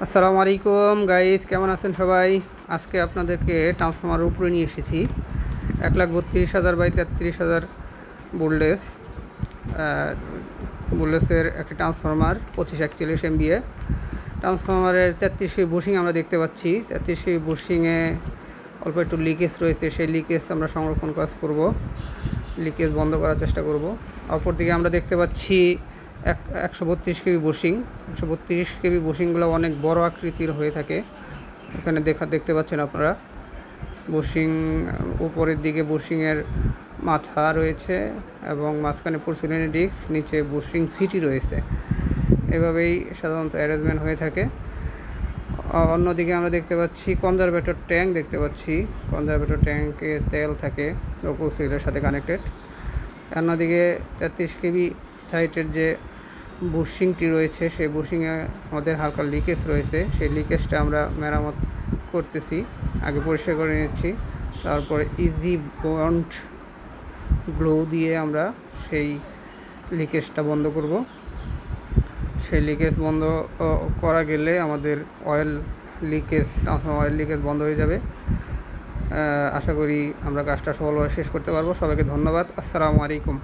আসসালামু আলাইকুম গাইস, কেমন আছেন সবাই? আজকে আপনাদেরকে ট্রান্সফরমারের উপরে নিয়ে এসেছি 1,32,000 বাই 33,000 বোল্টেজ বোল্টেজের একটি ট্রান্সফরমার 2541 MVA ট্রান্সফরমারের 33 কেভি বুশিং আমরা দেখতে পাচ্ছি। 33 কেভি বুশিংয়ে অল্প একটু লিকেজ রয়েছে, সেই লিকেজ আমরা সংরক্ষণ কাজ করব, লিকেজ বন্ধ করার চেষ্টা করব। অপরদিকে আমরা দেখতে পাচ্ছি 132 কেভি বুশিং। 132 কেভি বুশিংগুলো অনেক বড় আকৃতির হয়ে থাকে। এখানে দেখতে পাচ্ছেন আপনারা বুশিং, উপরের দিকে বুশিংয়ের মাথা রয়েছে এবং মাঝখানে পোর্সিলেনের ডিস্ক, নিচে বুশিং সিটি রয়েছে। এভাবেই সাধারণত অ্যারেঞ্জমেন্ট হয়ে থাকে। অন্যদিকে আমরা দেখতে পাচ্ছি কনজারভেটর ট্যাঙ্ক দেখতে পাচ্ছি। কনজারভেটর ট্যাঙ্কে তেল থাকে, লোকাল সুইচের সাথে কানেক্টেড। অন্যদিকে 33 কেভি সাইটের যে বুশিংটি রয়েছে, সেই বুশিংয়ে আমাদের হালকা লিকেজ রয়েছে। সেই লিকেজটা আমরা মেরামত করতেছি, আগে পরিষ্কার করে নিচ্ছি, তারপরে ইজি বন্ড গ্লো দিয়ে আমরা সেই লিকেজটা বন্ধ করব। সেই লিকেজ বন্ধ করা গেলে আমাদের অয়েল লিকেজ বন্ধ হয়ে যাবে। আশা করি আমরা কাজটা সফলভাবে শেষ করতে পারবো। সবাইকে ধন্যবাদ। আসসালামু আলাইকুম।